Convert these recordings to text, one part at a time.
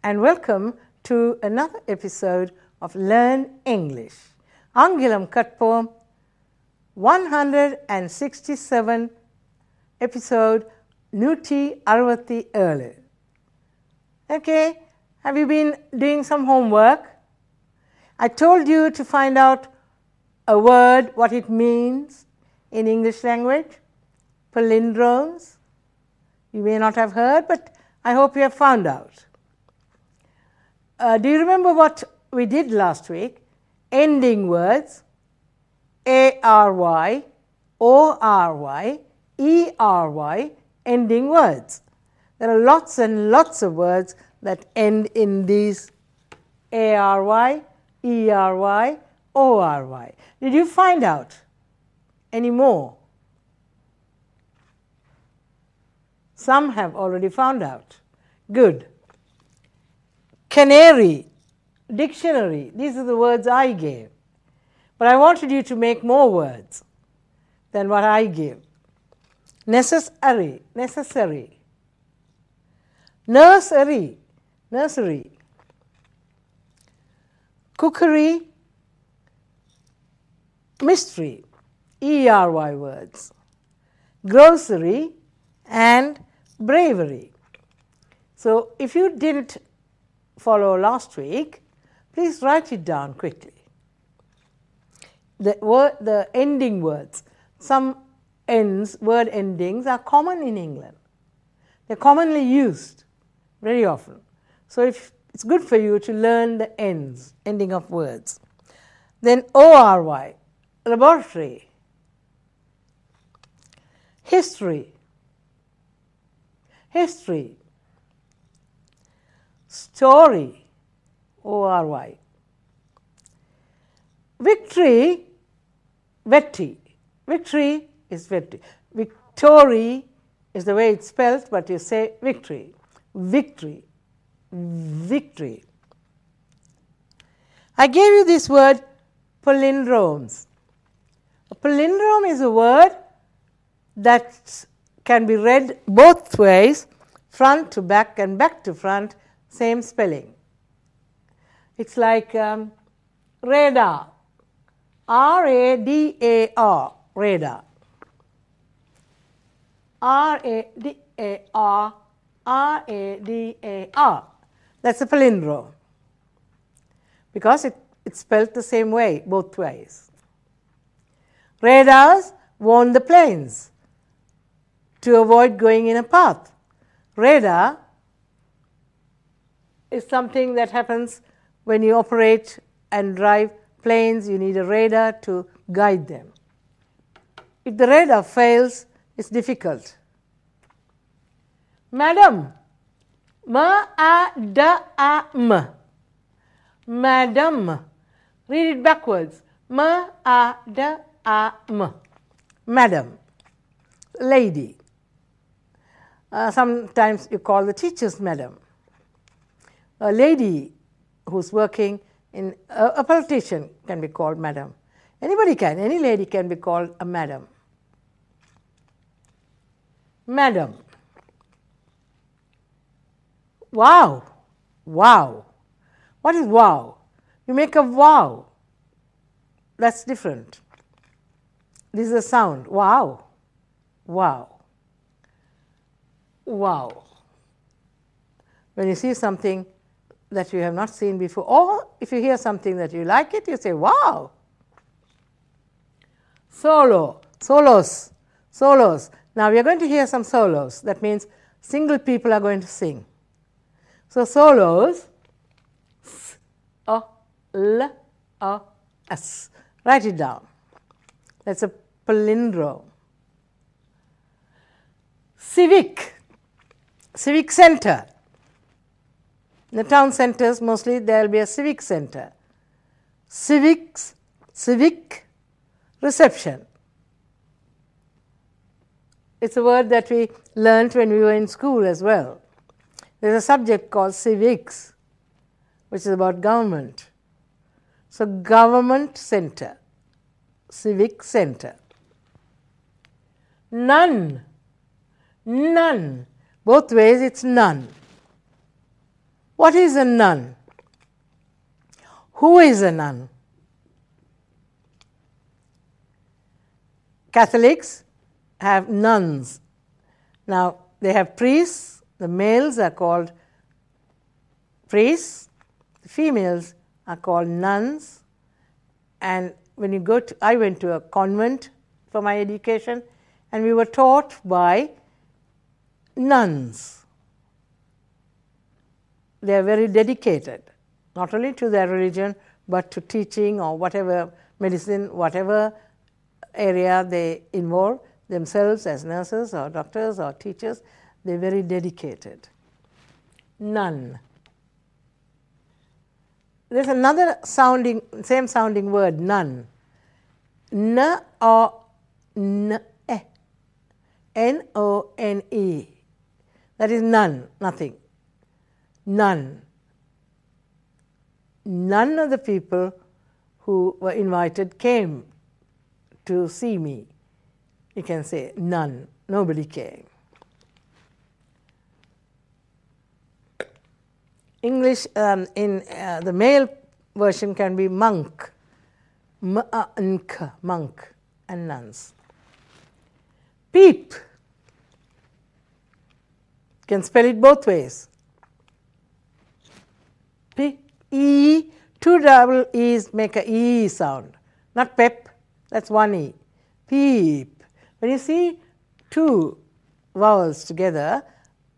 and welcome to another episode of Learn English. Aankilam Katpom, 167 episode 167. Okay, have you been doing some homework? I told you to find out a word, what it means in English language, palindromes. You may not have heard, but I hope you have found out. Do you remember what we did last week? Ending words, A-R-Y, O-R-Y, E-R-Y, ending words. There are lots and lots of words that end in these A-R-Y, E-R-Y, O-R-Y. Did you find out any more? Some have already found out. Good. Canary, dictionary, these are the words I gave. But I wanted you to make more words than what I give. Necessary, necessary. Nursery, nursery. Cookery, mystery, E-R-Y words. Grocery and bravery. So if you didn't follow last week, please write it down quickly. The ending words, some word endings are common in England. They're commonly used very often. So it's good for you to learn the ending of words. Then O-R-Y, laboratory. History, history. Story, O-R-Y. Victory, vetty. Victory is vetty. Victory is the way it's spelled, but you say victory. Victory, victory. I gave you this word palindromes. A palindrome is a word that can be read both ways, front to back and back to front, same spelling. It's like radar, R-A-D-A-R, radar. R-A-D-A-R, R-A-D-A-R. That's a palindrome because it's spelled the same way, both ways. Radars warn the planes to avoid going in a path. Radar is something that happens when you operate and drive planes. You need a radar to guide them. If the radar fails, it's difficult. Madam, ma-a-da-a-m. Madam. Read it backwards. Ma-a-da-a-m. Madam. Lady. Sometimes you call the teachers madam. A lady who's working in a politician can be called madam. Anybody can, any lady can be called a madam. Madam. Wow. Wow. What is wow? You make a wow. That's different. This is a sound. Wow. Wow. Wow. When you see something that you have not seen before, or if you hear something that you like it, you say, wow. Solo, solos, solos. Now we are going to hear some solos. That means single people are going to sing. So solos, s, o, l, o, s. Write it down. That's a palindrome. Civic, civic center. In the town centers, mostly there will be a civic center. Civics, civic reception. It's a word that we learned when we were in school as well. There's a subject called civics, which is about government. So government center, civic center. None, none. Both ways it's none. What is a nun? Who is a nun? Catholics have nuns. Now, they have priests. The males are called priests. The females are called nuns. And when you go to, I went to a convent for my education, and we were taught by nuns. They are very dedicated, not only to their religion, but to teaching or whatever, medicine, whatever area they involve themselves as nurses or doctors or teachers. They're very dedicated. Nun. There's another same sounding word, nun. N or N-E. N-O-N-E. That is none, nothing. None. None of the people who were invited came to see me. You can say none. Nobody came. English in the male version can be monk. M-A-N-K, monk, and nuns. Peep. You can spell it both ways. P-E, two double E's make a E sound. Not pep, that's one E. Peep. When you see two vowels together,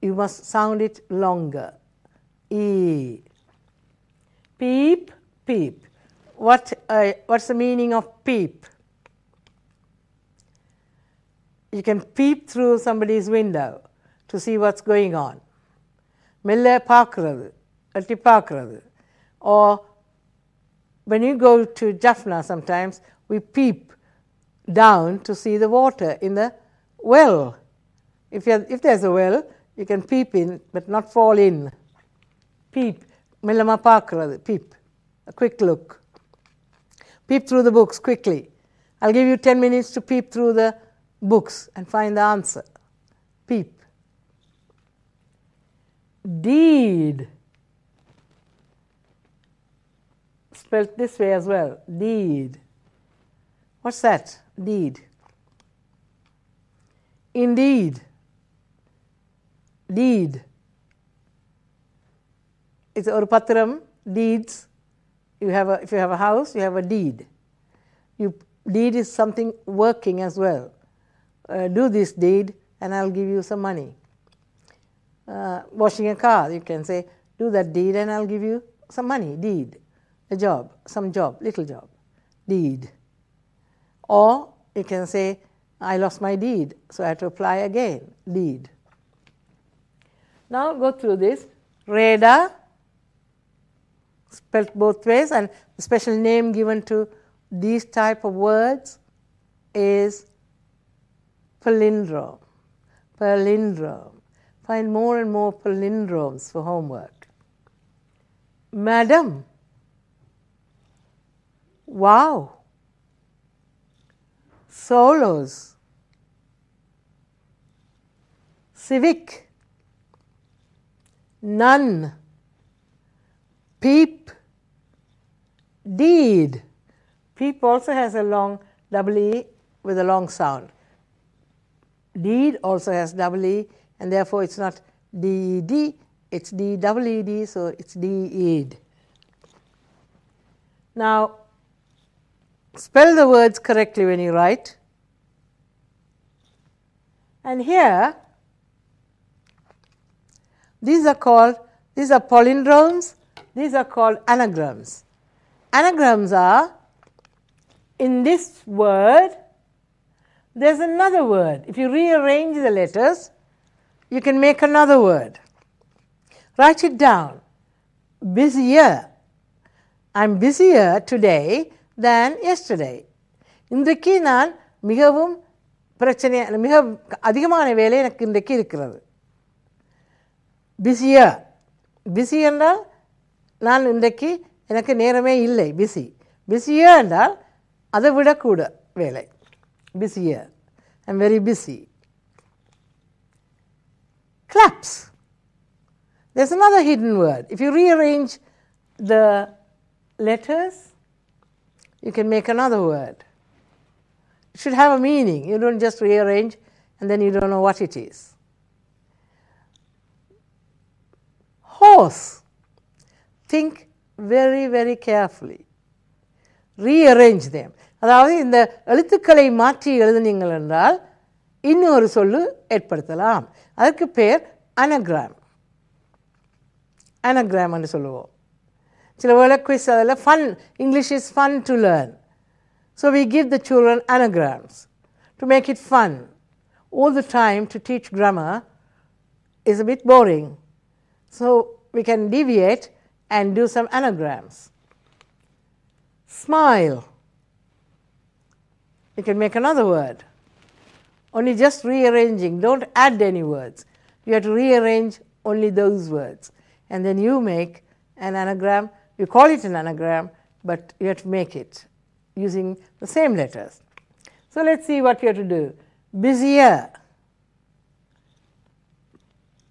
you must sound it longer. E. Peep, peep. What's the meaning of peep? You can peep through somebody's window to see what's going on. Mella paakrathu, atti paakrathu. Or when you go to Jaffna sometimes, we peep down to see the water in the well. If there's a well, you can peep in, but not fall in. Peep, mellama paakrathu, peep, a quick look. Peep through the books quickly. I'll give you 10 minutes to peep through the books and find the answer. Peep. Deed. Spelled this way as well. Deed. What's that? Deed. Indeed. Deed. It's or patram, deeds. If you have a house, you have a deed. Deed is something working as well. Do this deed and I'll give you some money. Washing a car, you can say, do that deed and I'll give you some money. Deed. A job, some job, little job. Deed. Or you can say, I lost my deed, so I have to apply again. Deed. Now go through this. Reda, spelled both ways, and the special name given to these type of words is palindrome. Palindrome. Find more and more palindromes for homework. Madam. Wow. Solos. Civic. None. Peep. Deed. Peep also has a long double E with a long sound. Deed also has double E, and therefore it's not D-E-D, it's D-double-E-D, so it's D-E-D. Now, spell the words correctly when you write. And here, these are palindromes, these are called anagrams. Anagrams are, in this word, there's another word. If you rearrange the letters, you can make another word. Write it down. Busier. I'm busier today than yesterday. இன்றைக்கு நான் மிகவும் மிக அதிகமான வேலை எனக்கு இன்றைக்கு இருக்கிறது. Busier. Busy என்றால் நான் இன்றைக்கு எனக்கு நேரமே இல்லை, பிஸி. பிஸியர் என்றால் அதை விடக்கூட வேலை. Busier. I'm very busy. Claps. There's another hidden word. If you rearrange the letters, you can make another word. It should have a meaning. You don't just rearrange and then you don't know what it is. Horse. Think very, very carefully. Rearrange them. அதாவது இந்த எழுத்துக்களை மாற்றி எழுதுனீங்கள் என்றால் இன்னொரு சொல்லு ஏற்படுத்தலாம். அதற்கு பேர் anagram. Anagram என்று சொல்லுவோம். சில வேளை குவிஸ் அதில் fun, English is fun to learn. So we give the children anagrams to make it fun. All the time to teach grammar is a bit boring. So we can deviate and do some anagrams. Smile. You can make another word. Only just rearranging. Don't add any words. You have to rearrange only those words. And then you make an anagram. You call it an anagram, but you have to make it using the same letters. So let's see what you have to do. Busier.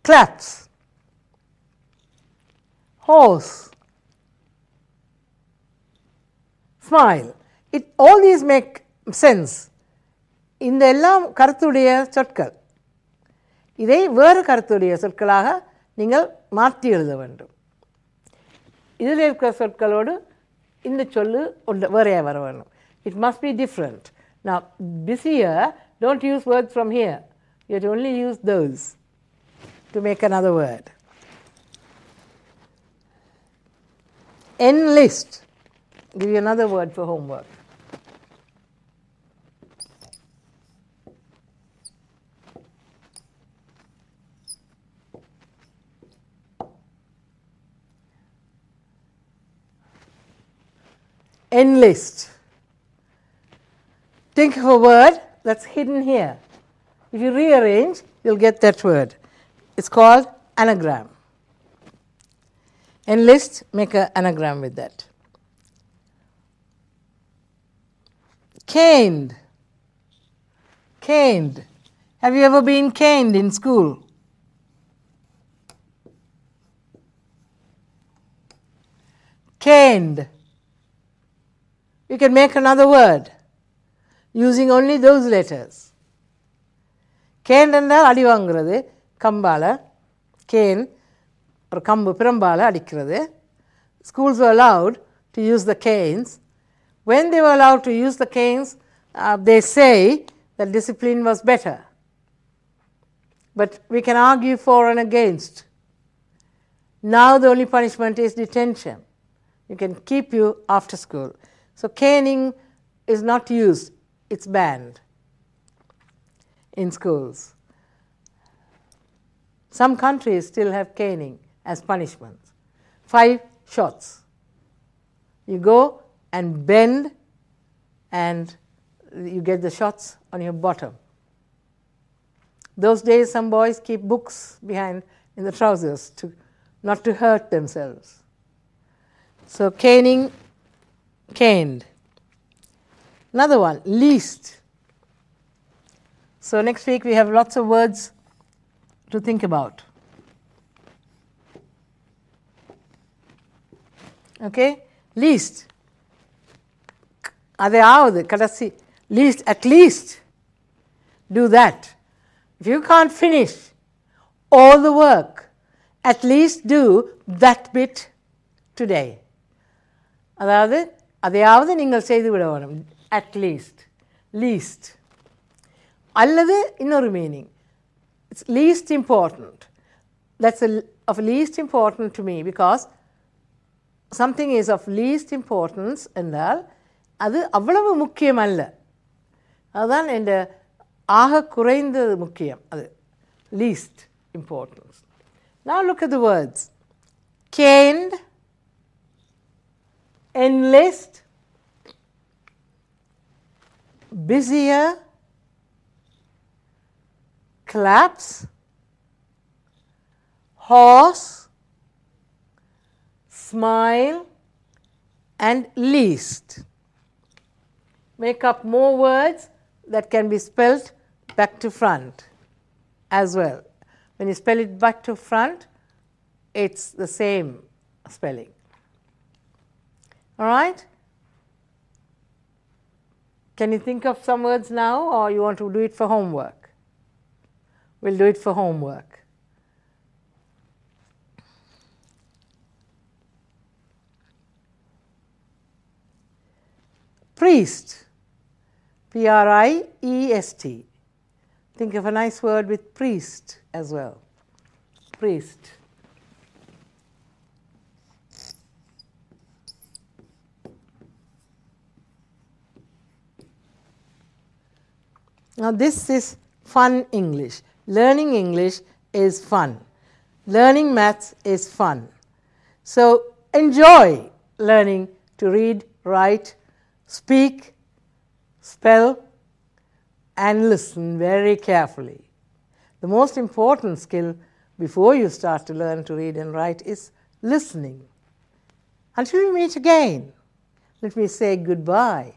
Claps. Horse. Smile. All these make sense. இந்த எல்லாம் கருத்துடைய சொற்கள். இதை வேறு கருத்துடைய சொற்களாக நீங்கள் மாற்றி எழுத வேண்டும். இதில் இருக்கிற சொற்களோடு இந்த சொல்லு வேறையாக வர வேண்டும். It must be different. Now, busier, don't use words from here. You have to only use those to make another word. Enlist. Give you another word for homework. Enlist. Think of a word that's hidden here. If you rearrange, you'll get that word. It's called anagram. Enlist, make an anagram with that. Caned. Caned. Have you ever been caned in school? Caned. You can make another word using only those letters. Cane என்றால் அடி வாங்குறது கம்பால cane ஒரு கம்பு பிரம்பால அடிக்கிறது. Schools were allowed to use the canes. When they were allowed to use the canes, they say that discipline was better. But we can argue for and against. Now the only punishment is detention. You can keep you after school. So caning is not used, it's banned in schools. Some countries still have caning as punishment. 5 shots. You go and bend and you get the shots on your bottom. Those days some boys keep books behind in the trousers not to hurt themselves. So caning, caned. Another one, least. So next week we have lots of words to think about. Okay? Least. அதையாவது கடைசி least, at least do that. If you can't finish all the work, at least do that bit today. அதாவது அதையாவது நீங்கள் செய்து விட வேணும். At least. Least. அல்லது இன்னொரு meaning. It's least important. That's of least importance to me because something is of least importance என்றால் அது அவ்வளவு முக்கியம் அல்ல. அதுதான் இந்த ஆக குறைந்தது முக்கியம். அது least importance. Now look at the words. Caned, enlist, busier, claps, horse, smile, and least. Make up more words that can be spelled back to front as well. When you spell it back to front, it's the same spelling. All right? Can you think of some words now, or you want to do it for homework? We'll do it for homework. Priest, P-R-I-E-S-T. Think of a nice word with priest as well. Priest. Now this is fun English. Learning English is fun. Learning maths is fun. So enjoy learning to read, write, speak, spell, and listen very carefully. The most important skill before you start to learn to read and write is listening. Until we meet again, let me say goodbye.